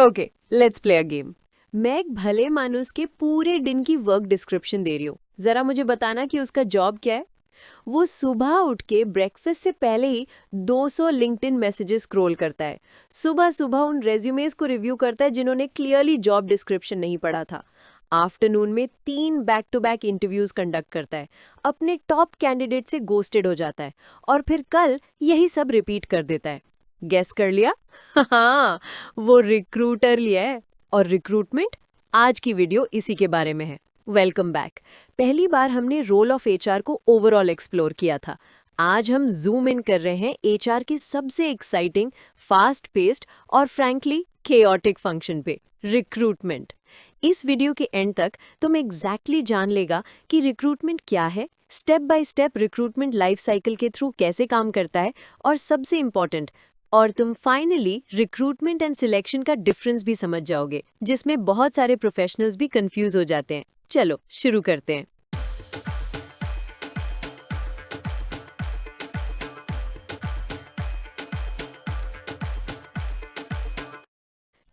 Okay, let's play a game. मैं एक भले मानुस के पूरे दिन की वर्क डिस्क्रिप्शन दे रही हूँ। जरा मुझे बताना कि उसका जॉब क्या है। वो सुबह उठ के ब्रेकफास्ट से पहले ही 200 लिंक्डइन मैसेजेस स्क्रॉल करता है। सुबह सुबह उन रेज्यूमेस को रिव्यू करता है जिन्होंने क्लियरली जॉब डिस्क्रिप्शन नहीं पढ़ा था। आफ्टरनून में 3 back to back interviews conduct करता है। अपने टॉप कैंडिडेट से गोस्टेड हो जाता है और फिर कल यही सब रिपीट कर देता है। गेस कर लिया? हाँ, वो रिक्रूटर लिया है। और रिक्रूटमेंट, आज की वीडियो इसी के बारे में है। Welcome back. पहली बार हमने रोल ऑफ एचआर को ओवरऑल एक्सप्लोर किया था। आज हम जूम इन कर रहे हैं एचआर के सबसे एक्साइटिंग, फास्ट पेस्ड और फ्रैंकली केओटिक फंक्शन पे, रिक्रूटमेंट। इस वीडियो के एंड तक तुम एग्जैक्टली जान लेगा कि रिक्रूटमेंट क्या है, step by step recruitment life cycle के थ्रू कैसे काम करता है, और सबसे इम्पोर्टेंट, और तुम फाइनली रिक्रूटमेंट एंड सिलेक्शन का डिफरेंस भी समझ जाओगे, जिसमें बहुत सारे प्रोफेशनल्स भी कंफ्यूज हो जाते हैं। चलो शुरू करते हैं।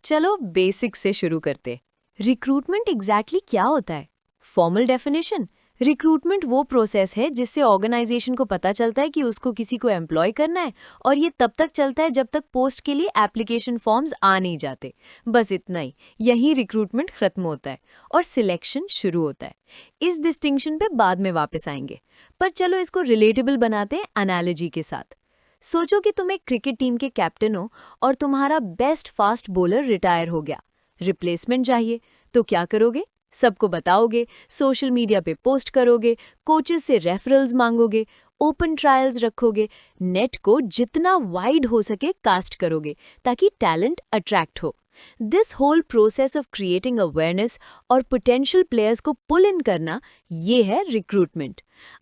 चलो बेसिक से शुरू करते। रिक्रूटमेंट एग्जैक्टली क्या होता है? फॉर्मल डेफिनेशन, रिक्रूटमेंट वो प्रोसेस है जिससे ऑर्गेनाइजेशन को पता चलता है कि उसको किसी को एम्प्लॉय करना है, और ये तब तक चलता है जब तक पोस्ट के लिए एप्लीकेशन फॉर्म्स आ नहीं जाते। बस इतना ही, यही रिक्रूटमेंट खत्म होता है और सिलेक्शन शुरू होता है। इस डिस्टिंक्शन पे बाद में वापस आएंगे, पर चलो इसको रिलेटेबल बनाते हैं एनालॉजी के साथ। सोचो कि तुम एक क्रिकेट टीम के कैप्टन हो और तुम्हारा बेस्ट फास्ट बॉलर रिटायर हो गया। रिप्लेसमेंट चाहिए, तो क्या करोगे? सबको बताओगे, सोशल मीडिया पे पोस्ट करोगे, कोचेस से रेफरल्स मांगोगे, ओपन ट्रायल्स रखोगे, नेट को जितना वाइड हो सके कास्ट करोगे ताकि टैलेंट अट्रैक्ट हो। This whole process of creating awareness और पोटेंशियल प्लेयर्स को पुल इन करना, ये है रिक्रूटमेंट।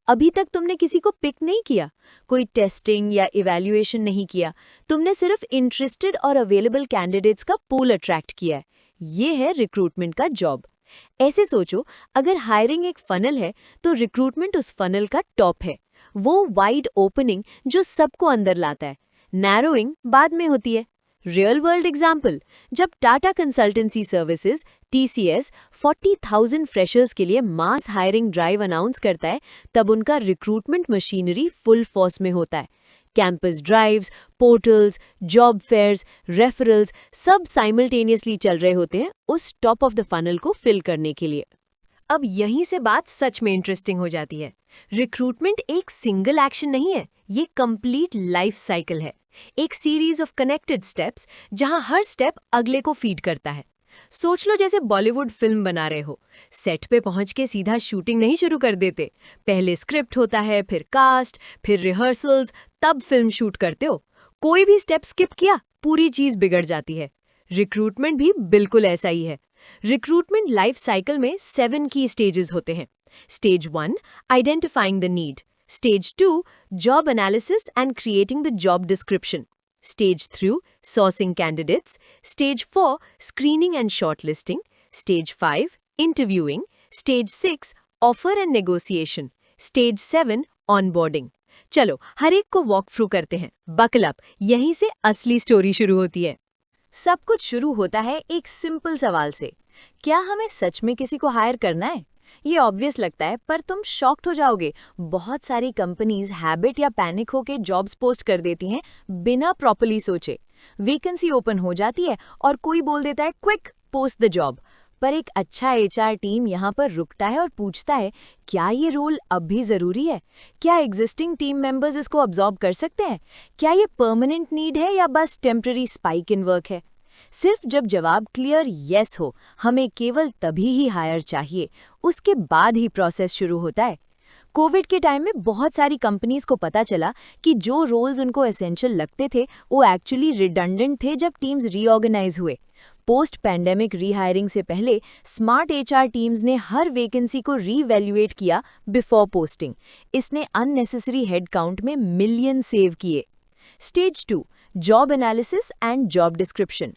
अभी तक तुमने किसी को पिक नहीं किया, कोई टेस्टिंग या इवैल्यूएशन नहीं किया, तुमने सिर्फ इंटरेस्टेड और अवेलेबल कैंडिडेट्स का पूल अट्रैक्ट किया है। ये है रिक्रूटमेंट का जॉब। ऐसे सोचो, अगर हायरिंग एक फनल है तो रिक्रूटमेंट उस फनल का टॉप है, वो वाइड ओपनिंग जो सबको अंदर लाता है। नैरोइंग बाद में होती है। रियल वर्ल्ड एग्जाम्पल, जब Tata consultancy services TCS 40,000 freshers के लिए मास हायरिंग ड्राइव अनाउंस करता है, तब उनका रिक्रूटमेंट मशीनरी फुल फोर्स में होता है। Campus drives, portals, job fairs, referrals सब साइमल्टेनियसली चल रहे होते हैं उस टॉप ऑफ द फनल को फिल करने के लिए। अब यहीं से बात सच में इंटरेस्टिंग हो जाती है। रिक्रूटमेंट एक सिंगल एक्शन नहीं है, ये कंप्लीट लाइफ साइकिल है। एक सीरीज ऑफ कनेक्टेड स्टेप्स जहां हर स्टेप अगले को फीड करता है। सोच लो जैसे बॉलीवुड फिल्म बना रहे हो। सेट पे पहुंच के सीधा शूटिंग नहीं शुरू कर देते। पहले स्क्रिप्ट होता है, फिर कास्ट, फिर रिहर्सल्स, तब फिल्म शूट करते हो। कोई भी स्टेप स्किप किया, पूरी चीज बिगड़ जाती है। रिक्रूटमेंट भी बिल्कुल ऐसा ही है। रिक्रूटमेंट लाइफ साइकिल में 7 की स्टेजेस होते हैं। Stage 1, identifying the need. Stage 2, job analysis and creating the job description. Stage 3, sourcing candidates. Stage 4, screening and shortlisting. Stage 5, interviewing. Stage 6, offer and negotiation. Stage 7, onboarding. चलो हर एक को walk through करते हैं। Buckle up, यहीं से असली story शुरू होती है। सब कुछ शुरू होता है एक सिंपल सवाल से, क्या हमें सच में किसी को हायर करना है? ये ऑब्वियस लगता है, पर तुम शॉक्ड हो जाओगे। बहुत सारी कंपनीज हैबिट या पैनिक होके जॉब्स पोस्ट कर देती हैं बिना प्रॉपर्ली सोचे। वैकेंसी ओपन हो जाती है और कोई बोल देता है क्विक पोस्ट द जॉब। पर एक अच्छा HR टीम यहाँ पर रुकता है और पूछता है, क्या ये रोल अब भी जरूरी है? क्या एग्जिस्टिंग टीम मेंबर्स इसको अब्सॉर्ब कर सकते हैं? क्या ये परमानेंट नीड है या बस टेम्पररी स्पाइक इन वर्क है? सिर्फ जब जवाब क्लियर यस हो, हमें केवल तभी ही हायर चाहिए, उसके बाद ही प्रोसेस शुरू होता है। कोविड के टाइम में बहुत सारी कंपनीज को पता चला कि जो रोल्स उनको एसेंशियल लगते थे वो एक्चुअली रिडंडेंट थे जब टीम्स रीऑर्गेनाइज हुए। पोस्ट पैंडेमिक रीहायरिंग से पहले स्मार्ट HR टीम्स ने हर वैकेंसी को रीवैल्यूएट किया बिफोर पोस्टिंग। इसने अननेसेसरी हेड काउंट में मिलियन सेव किए। Stage 2, job analysis and job description.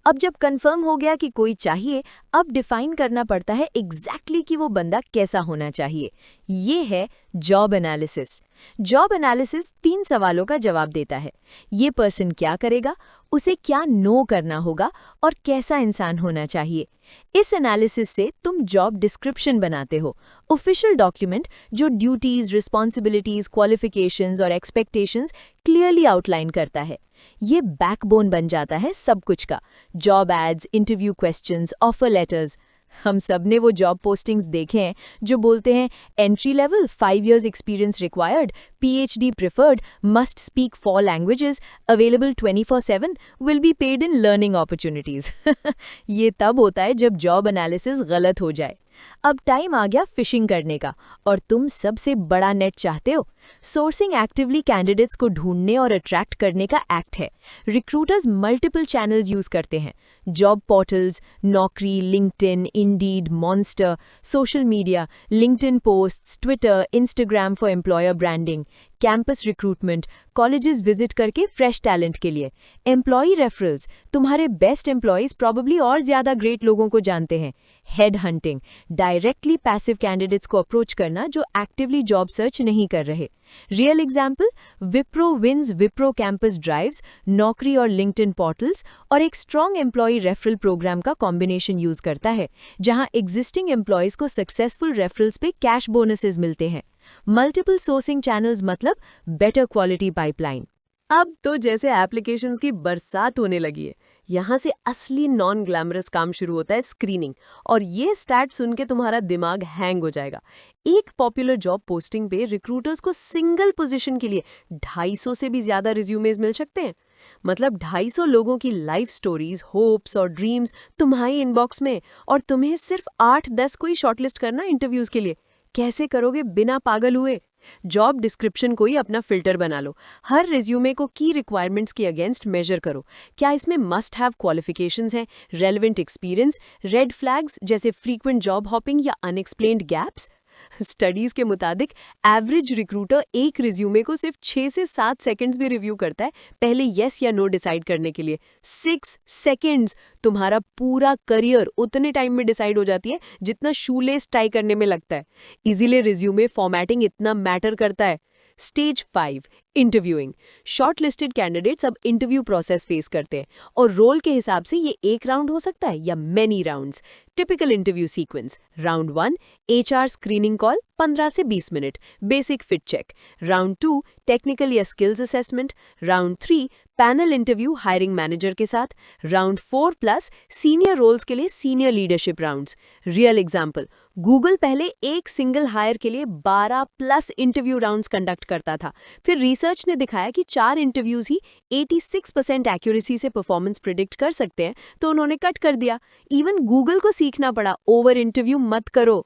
अब जब कंफर्म हो गया कि कोई चाहिए, अब डिफाइन करना पड़ता है एग्जैक्टली कि वो बंदा कैसा होना चाहिए। ये है जॉब एनालिसिस। जॉब एनालिसिस 3 सवालों का जवाब देता है। ये पर्सन क्या करेगा, उसे क्या नो करना होगा और कैसा इंसान होना चाहिए। इस एनालिसिस से तुम जॉब डिस्क्रिप्शन बनाते हो, ऑफिशियल डॉक्यूमेंट जो ड्यूटीज, रिस्पॉन्सिबिलिटीज, क्वालिफिकेशंस और एक्सपेक्टेशंस क्लियरली आउटलाइन करता है। ये बैकबोन बन जाता है सब कुछ का। Job ads, interview questions, offer letters. हम सब ने वो जॉब पोस्टिंग्स देखे हैं जो बोलते हैं entry level, 5 years experience required, PhD preferred, must speak 4 languages, available 24/7, will be paid in learning opportunities. ये तब होता है जब जॉब एनालिसिस गलत हो जाए। अब टाइम आ गया फिशिंग करने का, और तुम सबसे बड़ा नेट चाहते हो। सोर्सिंग एक्टिवली कैंडिडेट्स को ढूंढने और अट्रैक्ट करने का एक्ट है। रिक्रूटर्स मल्टीपल चैनल्स यूज करते हैं। जॉब पोर्टल्स, नौकरी, LinkedIn, Indeed, monster, social media, LinkedIn posts, Twitter, Instagram for employer branding, campus recruitment, colleges visit करके फ्रेश टैलेंट के लिए, एम्प्लॉई रेफरल्स, तुम्हारे बेस्ट एम्प्लॉयज प्रॉब्ली और ज्यादा ग्रेट लोगों को जानते हैं। Head hunting, directly passive candidates को अप्रोच करना जो एक्टिवली जॉब सर्च नहीं कर रहे। Real example, Wipro wins Wipro campus drives, नौकरी और लिंक्डइन पोर्टल्स, और एक स्ट्रॉन्ग एम्प्लॉई रेफरल प्रोग्राम का कॉम्बिनेशन यूज करता है, जहां एग्जिस्टिंग एम्प्लॉयज को सक्सेसफुल रेफरल्स पे कैश बोनसेस मिलते हैं। मल्टीपल सोर्सिंग चैनल्स मतलब बेटर क्वालिटी पाइपलाइन। अब तो जैसे एप्लीकेशंस की बरसात होने लगी है। यहाँ से असली नॉन ग्लैमरस काम शुरू होता है, स्क्रीनिंग। और ये स्टैट सुन के तुम्हारा दिमाग हैंग हो जाएगा। एक पॉपुलर जॉब पोस्टिंग पे रिक्रूटर्स को सिंगल पोजीशन के लिए 250 से भी ज्यादा रिज्यूमेज मिल सकते हैं। मतलब 250 लोगों की लाइफ स्टोरीज, होप्स और ड्रीम्स तुम्हारी इनबॉक्स में, और तुम्हें सिर्फ 8-10 को ही शॉर्टलिस्ट करना इंटरव्यूज के लिए। कैसे करोगे बिना पागल हुए? जॉब डिस्क्रिप्शन को ही अपना फिल्टर बना लो। हर रिज्यूमे को की रिक्वायरमेंट्स के अगेंस्ट मेजर करो। क्या इसमें मस्ट हैव क्वालिफिकेशंस हैं, रेलेवेंट एक्सपीरियंस, रेड फ्लैग्स जैसे फ्रीक्वेंट जॉब हॉपिंग या अनएक्सप्लेन्ड गैप्स? स्टडीज के मुताबिक एवरेज रिक्रूटर एक रिज्यूमे को सिर्फ 6 से 7 सेकंड्स भी रिव्यू करता है, पहले यस या नो डिसाइड करने के लिए। 6 सेकंड्स! तुम्हारा पूरा करियर उतने टाइम में डिसाइड हो जाती है जितना शूलेस टाई करने में लगता है। इसीलिए रिज्यूमे फॉर्मेटिंग इतना मैटर करता है। Stage 5, interviewing. शॉर्टलिस्टेड कैंडिडेट्स अब इंटरव्यू प्रोसेस फेस करते हैं, और रोल के हिसाब से ये एक राउंड हो सकता है या many rounds. Typical interview sequence: round 1 HR screening call 15 से 20 minute, basic fit check. Round 2 technical या skills assessment. Round 3 panel interview hiring manager के साथ। राउंड 4+ सीनियर रोल्स के लिए senior leadership rounds. Real example, Google पहले एक single higher के लिए 12+ इंटरव्यू राउंड्स कंडक्ट करता था। फिर रिसर्च ने दिखाया कि 4 इंटरव्यूज ही 86% एक्यूरेसी से परफॉर्मेंस प्रिडिक्ट कर सकते हैं, तो उन्होंने कट कर दिया। इवन गूगल को सीखना पड़ा, ओवर इंटरव्यू मत करो।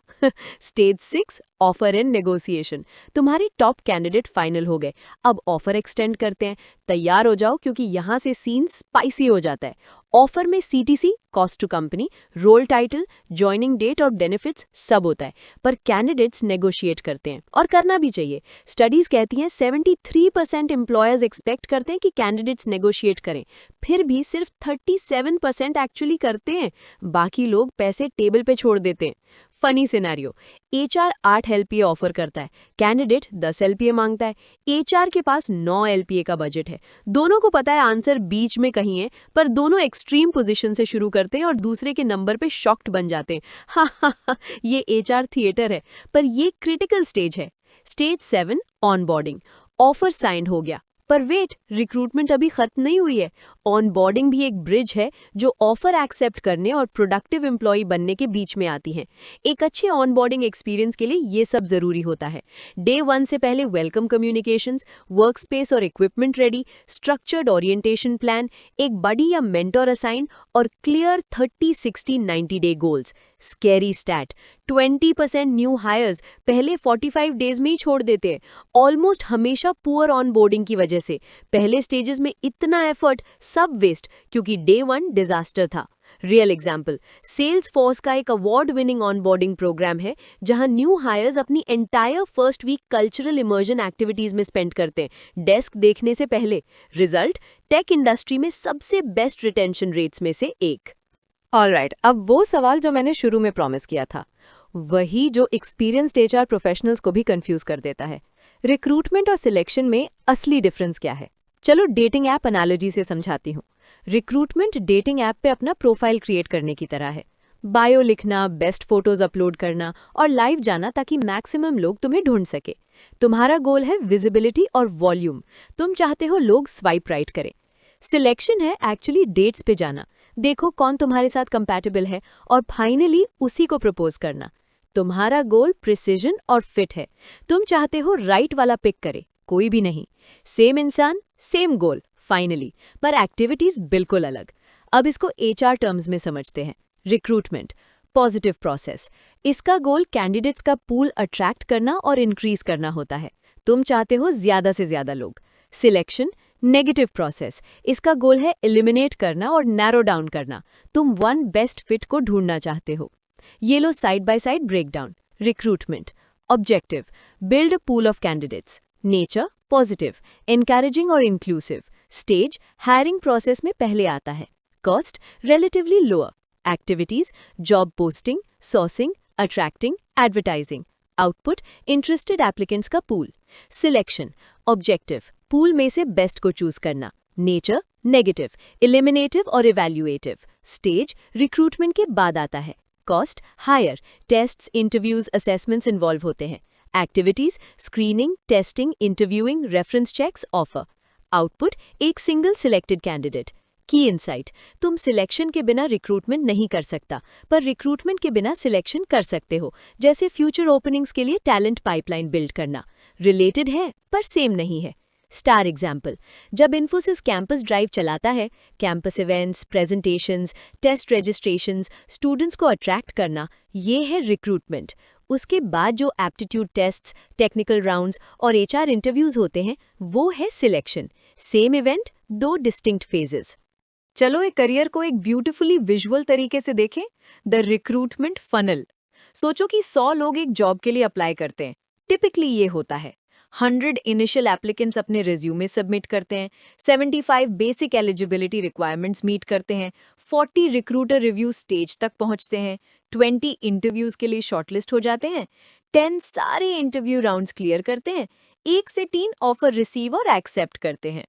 Stage 6, offer and negotiation. तुम्हारे टॉप कैंडिडेट फाइनल हो गए, अब ऑफर एक्सटेंड करते हैं। तैयार हो जाओ, क्योंकि यहाँ से सीन स्पाइसी हो जाता है। ऑफर में CTC, cost to company, role title, joining date और बेनिफिट्स सब होता है, पर कैंडिडेट्स नेगोशिएट करते हैं, और करना भी चाहिए। स्टडीज कहती हैं 73% एम्प्लॉयर्स एक्सपेक्ट करते हैं कि कैंडिडेट्स नेगोशिएट करें, फिर भी सिर्फ 37% एक्चुअली करते हैं। बाकी लोग पैसे टेबल पे छोड़ देते हैं। Funny scenario, HR 8 LPA offer करता है, कैंडिडेट 10 LPA मांगता है। HR के पास 9 LPA का बजट है। दोनों को पता है आंसर बीच में कहीं है, पर दोनों एक्सट्रीम पोजीशन से शुरू करते हैं और दूसरे के नंबर पे शॉक्ड बन जाते हैं। हा, ये HR थिएटर है, पर ये क्रिटिकल स्टेज है। Stage 7, onboarding. ऑफर साइन हो गया, पर वेट, रिक्रूटमेंट अभी खत्म नहीं हुई है। ऑनबोर्डिंग भी एक ब्रिज है जो ऑफर एक्सेप्ट करने और प्रोडक्टिव एम्प्लॉय बनने के बीच में आती है। एक अच्छे ऑनबोर्डिंग एक्सपीरियंस के लिए ये सब जरूरी होता है। डे 1 से पहले वेलकम कम्युनिकेशंस, वर्क स्पेस और equipment ready, structured orientation plan, एक बडी या मेंटर असाइन, और clear 30-60-90 day goals. Scary stat, 20% new hires पहले 45 डेज में ही छोड़ देते हैं, ऑलमोस्ट हमेशा पुअर ऑनबोर्डिंग की वजह से। पहले स्टेजेस में इतना एफर्ट सब वेस्ट, क्योंकि डे 1 डिजास्टर था। रियल एग्जाम्पल, सेल्स फोर्स का एक अवार्ड विनिंग ऑनबोर्डिंग प्रोग्राम है, जहां न्यू हायर्स अपनी entire first week cultural immersion activities में स्पेंड करते हैं, डेस्क देखने से पहले। रिजल्ट, टेक इंडस्ट्री में सबसे बेस्ट रिटेंशन रेट्स में से एक। ऑलराइट, अब वो सवाल जो मैंने शुरू में प्रॉमिस किया था, वही जो एक्सपीरियंस्ड एचआर प्रोफेशनल्स को भी कंफ्यूज कर देता है। रिक्रूटमेंट और सिलेक्शन में असली डिफरेंस क्या है? चलो डेटिंग ऐप एनालॉजी से समझाती हूँ। रिक्रूटमेंट डेटिंग ऐप पे अपना प्रोफाइल क्रिएट करने की तरह है। बायो लिखना, बेस्ट फोटोज अपलोड करना और लाइव जाना ताकि मैक्सिमम लोग तुम्हें ढूंढ सके। तुम्हारा गोल है विजिबिलिटी और वॉल्यूम। तुम चाहते हो लोग स्वाइप राइट करें। सिलेक्शन है एक्चुअली डेट्स पे जाना, देखो कौन तुम्हारे साथ कंपैटिबल है और फाइनली उसी को प्रपोज करना। तुम्हारा गोल प्रिसिजन और फिट है। तुम चाहते हो राइट वाला पिक करे, कोई भी नहीं। सेम इंसान, सेम गोल फाइनली, पर एक्टिविटीज बिल्कुल अलग। अब इसको एचआर टर्म्स में समझते हैं। रिक्रूटमेंट पॉजिटिव प्रोसेस, इसका गोल कैंडिडेट्स का पूल अट्रैक्ट करना और इंक्रीज करना होता है। तुम चाहते हो ज्यादा से ज्यादा लोग। सिलेक्शन नेगेटिव प्रोसेस, इसका गोल है एलिमिनेट करना और नैरो डाउन करना। तुम वन बेस्ट फिट को ढूंढना चाहते हो। ये लो side by side breakdown. Recruitment objective build a pool of candidates. Nature positive, encouraging और इंक्लूसिव। स्टेज हायरिंग प्रोसेस में पहले आता है। Cost relatively lower. Activities job posting, sourcing, attracting, advertising. Output interested applicants का पूल। सिलेक्शन ऑब्जेक्टिव पूल में से best को choose करना। नेचर नेगेटिव, एलिमिनेटिव और इवैल्यूएटिव। स्टेज रिक्रूटमेंट के बाद आता है। Cost higher, tests, interviews, assessments involve होते हैं। Activities screening, testing, interviewing, reference checks, offer. Output एक single selected candidate. Key insight, तुम सिलेक्शन के बिना रिक्रूटमेंट नहीं कर सकता, पर रिक्रूटमेंट के बिना सिलेक्शन कर सकते हो। जैसे फ्यूचर ओपनिंग्स के लिए टैलेंट पाइपलाइन बिल्ड करना। रिलेटेड है पर सेम नहीं है। स्टार एग्जाम्पल, जब इन्फोसिस कैंपस ड्राइव चलाता है, campus events, presentations, test registrations, students को अट्रैक्ट करना, ये है रिक्रूटमेंट। उसके बाद जो एप्टीट्यूड टेस्ट्स, टेक्निकल राउंड्स और एचआर इंटरव्यूज होते हैं, वो है सिलेक्शन। सेम इवेंट, दो डिस्टिंक्ट फेजेस। चलो एक करियर को एक ब्यूटीफुली विजुअल तरीके से देखें। The recruitment funnel. सोचो कि 100 लोग एक जॉब के लिए अप्लाई करते हैं। टिपिकली ये होता है 100 इनिशियल एप्लीकेंट्स अपने रिज्यूमे सबमिट करते हैं, 75 बेसिक एलिजिबिलिटी रिक्वायरमेंट्स मीट करते हैं, 40 रिक्रूटर रिव्यू स्टेज तक पहुंचते हैं, 20 इंटरव्यूज के लिए शॉर्टलिस्ट हो जाते हैं, 10 सारे इंटरव्यू राउंड्स क्लियर करते हैं, 1 से 3 ऑफर रिसीव और एक्सेप्ट करते हैं।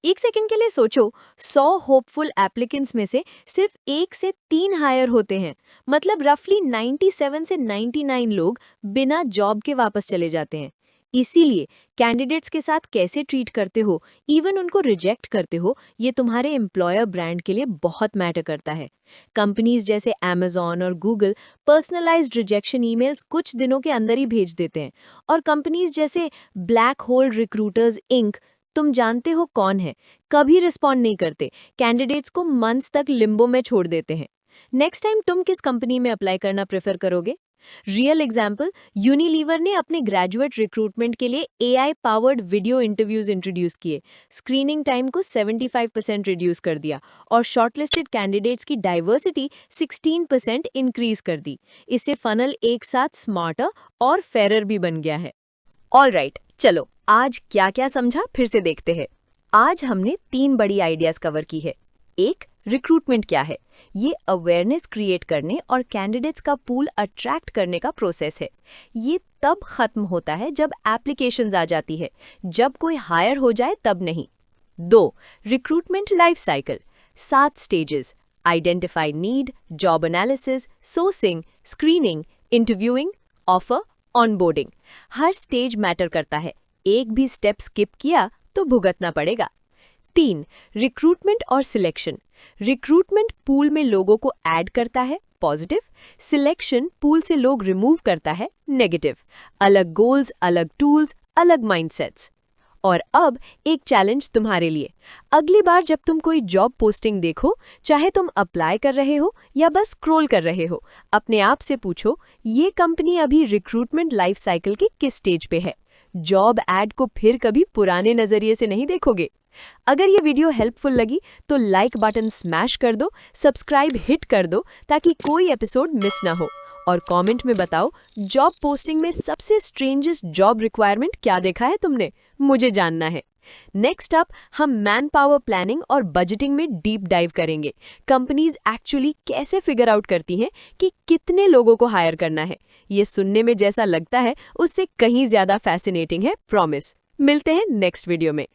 एक सेकंड के लिए सोचो, 100 होपफुल एप्लीकेंट्स में से सिर्फ 1 से 3 हायर होते हैं। मतलब रफली 97 से 99 लोग बिना जॉब के वापस चले जाते हैं। इसीलिए कैंडिडेट्स के साथ कैसे ट्रीट करते हो, इवन उनको रिजेक्ट करते हो, ये तुम्हारे एम्प्लॉयर ब्रांड के लिए बहुत मैटर करता है। कंपनीज जैसे Amazon और Google पर्सनलाइज्ड रिजेक्शन ईमेल्स कुछ दिनों के अंदर ही भेज देते हैं। और कंपनीज जैसे ब्लैक होल रिक्रूटर्स इंक, तुम जानते हो कौन है, कभी रिस्पॉन्ड नहीं करते, कैंडिडेट्स को मंथ्स तक लिम्बो में छोड़ देते हैं। नेक्स्ट टाइम तुम किस कंपनी में अप्लाई करना प्रेफर करोगे? रियल एग्जाम्पल, यूनिलीवर ने अपने ग्रेजुएट रिक्रूटमेंट के लिए AI powered video interviews introduce किए, स्क्रीनिंग टाइम को 75% रिड्यूस कर दिया और शॉर्टलिस्टेड कैंडिडेट्स की डाइवर्सिटी 16% इंक्रीज कर दी। इससे फनल एक साथ स्मार्टर और फेयर भी बन गया है। ऑलराइट, चलो आज क्या क्या समझा फिर से देखते हैं। आज हमने 3 बड़ी आइडियाज कवर की है। एक, रिक्रूटमेंट क्या है? ये अवेयरनेस क्रिएट करने और कैंडिडेट्स का पूल अट्रैक्ट करने का प्रोसेस है। ये तब खत्म होता है जब एप्लीकेशंस आ जाती है, जब कोई हायर हो जाए तब नहीं। 2, recruitment life cycle, 7 stages: identify need, job analysis, sourcing, screening, interviewing, offer, onboarding. हर स्टेज मैटर करता है, एक भी स्टेप स्किप किया तो भुगतना पड़ेगा। 3, रिक्रूटमेंट और सिलेक्शन। रिक्रूटमेंट पूल में लोगों को ऐड करता है, पॉजिटिव। सिलेक्शन पूल से लोग रिमूव करता है, नेगेटिव। अलग गोल्स, अलग टूल्स, अलग माइंडसेट्स। और अब एक चैलेंज तुम्हारे लिए। अगली बार जब तुम कोई जॉब पोस्टिंग देखो, चाहे तुम अप्लाई कर रहे हो या बस स्क्रॉल कर रहे हो, अपने आप से पूछो, ये कंपनी अभी रिक्रूटमेंट लाइफ साइकिल के किस स्टेज पे है? जॉब एड को फिर कभी पुराने नजरिए से नहीं देखोगे। अगर ये वीडियो हेल्पफुल लगी तो लाइक बटन स्मैश कर दो, सब्सक्राइब हिट कर दो ताकि कोई एपिसोड मिस ना हो। और कमेंट में बताओ, जॉब पोस्टिंग में सबसे स्ट्रेंजेस्ट जॉब रिक्वायरमेंट क्या देखा है तुमने? मुझे जानना है। नेक्स्ट अप हम मैन पावर प्लानिंग और बजटिंग में डीप डाइव करेंगे। कंपनीज एक्चुअली कैसे फिगर आउट करती हैं कि कितने लोगों को हायर करना है। ये सुनने में जैसा लगता है उससे कहीं ज्यादा फैसिनेटिंग है, प्रॉमिस। मिलते हैं नेक्स्ट वीडियो में।